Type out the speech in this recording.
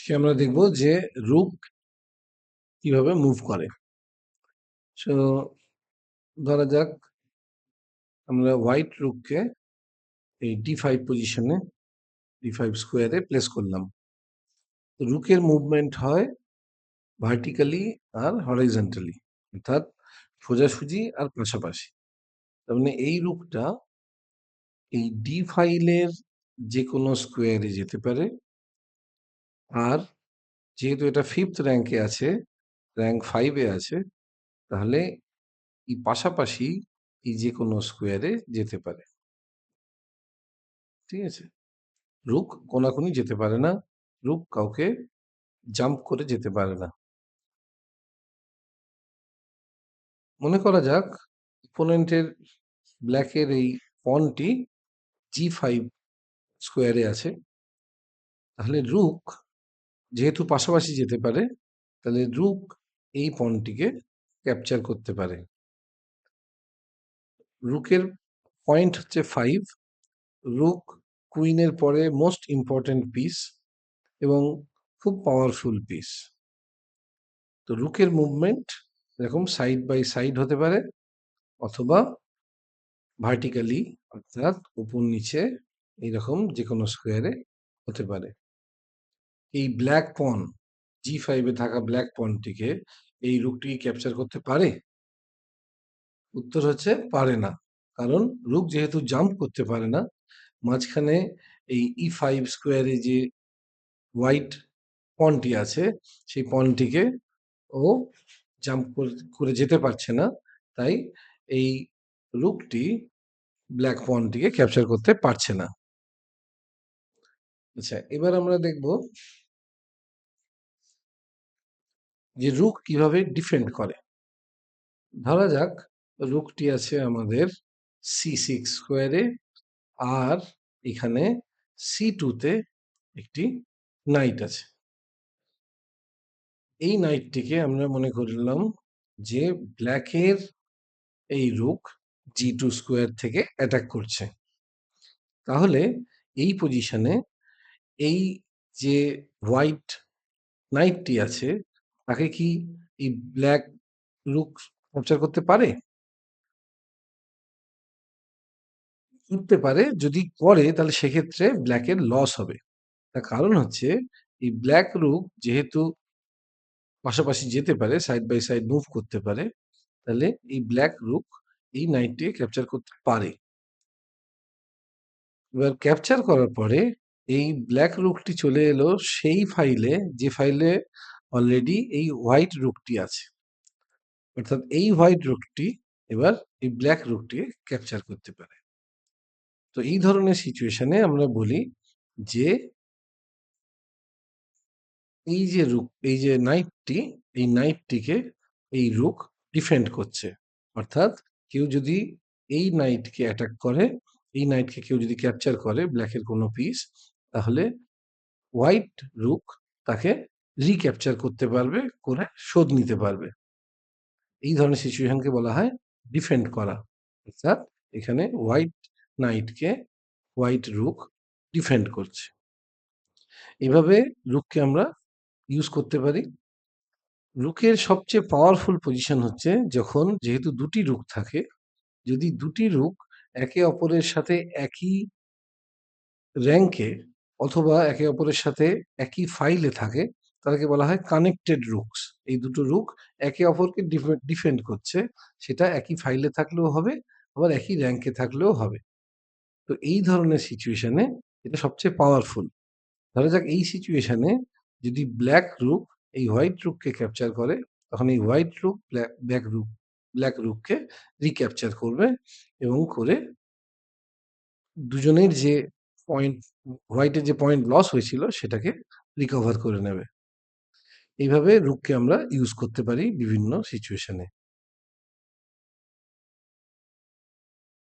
আজকে আমরা দেখব যে রুক কিভাবে মুভ করে। সো ধরা যাক আমরা হোয়াইট রুককে এই D5 পজিশনে D5 স্কোয়ারে প্লেস করলাম। রুকের মুভমেন্ট হয় ভার্টিক্যালি আর হরাইজন্টালি, অর্থাৎ সোজাসুজি আর পাশাপাশি। তার মানে এই রুকটা এই D5 যে কোনো স্কোয়ারে যেতে পারে, আর যেহেতু এটা 5th র্যাঙ্কে আছে, র্যাঙ্ক 5-এ আছে, তাহলে এই পাশাপাশি এই যে কোনো স্কোয়ারে যেতে পারে। ঠিক আছে, রুক কোনাকুনি যেতে পারে না, রুক কাউকে জাম্প করে যেতে পারে না। মনে করা যাক অপোনেন্টের ব্ল্যাকের এই পনটি G5 স্কোয়ারে আছে, তাহলে রুক যেহেতু পাশাপাশি যেতে পারে, তাহলে রুক এই পনটিকে ক্যাপচার করতে পারে। রুকের পয়েন্ট হচ্ছে 5। রুক কুইনের পরে মোস্ট ইম্পর্টেন্ট পিস এবং খুব পাওয়ারফুল পিস। তো রুকের মুভমেন্ট এরকম সাইড বাই সাইড হতে পারে, অথবা ভার্টিক্যালি, অর্থাৎ উপর নিচে এইরকম যে কোনো স্কোয়ারে হতে পারে। এই ব্ল্যাক পন G5-এ থাকা ব্ল্যাক পনটিকে এই রুকটি ক্যাপচার করতে পারে? উত্তর হচ্ছে পারে না, কারণ রুক যেহেতু জাম্প করতে পারে না, মাঝখানে এই E5 স্কোয়ারে যে হোয়াইট পনটি আছে সেই পনটিকে ও জাম্প করে যেতে পারছে না, তাই এই রুকটি ব্ল্যাক পনটিকে ক্যাপচার করতে পারছে না। আচ্ছা, এবার আমরা দেখব যে রুক কিভাবে ডিফেন্ড করে। ধরা যাক রুকটি আছে আমাদের C6 স্কোয়ারে, আর এখানে C2-তে একটি নাইট আছে। এই নাইটটিকে আমরা মনে করলাম যে ব্ল্যাকের এই রুক G2 স্কোয়ার থেকে অ্যাটাক করছে। তাহলে এই পজিশনে এই যে হোয়াইট নাইটটি আছে, তাকে কি এই ব্ল্যাক রুক ক্যাপচার করতে পারে? করতে পারে, যদি করে তাহলে সেক্ষেত্রে ব্ল্যাকের লস হবে। তার কারণ হচ্ছে এই ব্ল্যাক রুক যেহেতু পাশাপাশি যেতে পারে, সাইড বাই সাইড মুভ করতে পারে, তাহলে এই ব্ল্যাক রুক এই নাইটটিকে ক্যাপচার করতে পারে। এবার ক্যাপচার করার পরে এই ব্ল্যাক রুকটি চলে এলো সেই ফাইলে যে ফাইলে অলরেডি এই হোয়াইট রুকটি আছে, অর্থাৎ এই হোয়াইট রুকটি এবার এই ব্ল্যাক রুকটিকে ক্যাপচার করতে পারে। তো এই ধরনের সিচুয়েশনে আমরা বলি যে এই যে রুক, এই যে নাইটটি, এই নাইটটিকে এই রুক ডিফেন্ড করছে। অর্থাৎ কেউ যদি এই নাইটকে অ্যাটাক করে, এই নাইটকে কেউ যদি ক্যাপচার করে ব্ল্যাকের কোনো পিস, তাহলে হোয়াইট রুক তাকে রিক্যাপচার করতে পারবে, করে শোধ নিতে পারবে। এই ধরনের সিচুয়েশনকে বলা হয় ডিফেন্ড করা। অর্থাৎ এখানে হোয়াইট নাইটকে হোয়াইট রুক ডিফেন্ড করছে। এভাবে রুককে আমরা ইউজ করতে পারি। রুকের সবচেয়ে পাওয়ারফুল পজিশন হচ্ছে যখন, যেহেতু দুটি রুক থাকে, যদি দুটি রুক একে অপরের সাথে একই র্যাঙ্কে অথবা একে অপরের সাথে একই ফাইলে থাকে, তাদেরকে বলা হয় কানেক্টেড রুকস। এই দুটো রুক একে অপরকে ডিফেন্ড করছে, সেটা একই ফাইলে থাকলেও হবে, আবার একই র্যাঙ্কে থাকলেও হবে। তো এই ধরনের সিচুয়েশনে এটা সবচেয়ে পাওয়ারফুল। ধরা যাক এই সিচুয়েশনে যদি ব্ল্যাক রুক এই হোয়াইট রুককে ক্যাপচার করে, তখন এই হোয়াইট রুক ব্ল্যাক রুককে রিক্যাপচার করবে এবং করে দুজনের যে পয়েন্ট, হোয়াইটের যে পয়েন্ট লস হয়েছিল সেটাকে রিকভার করে নেবে। এইভাবে রুককে আমরা ইউজ করতে পারি বিভিন্ন সিচুয়েশনে।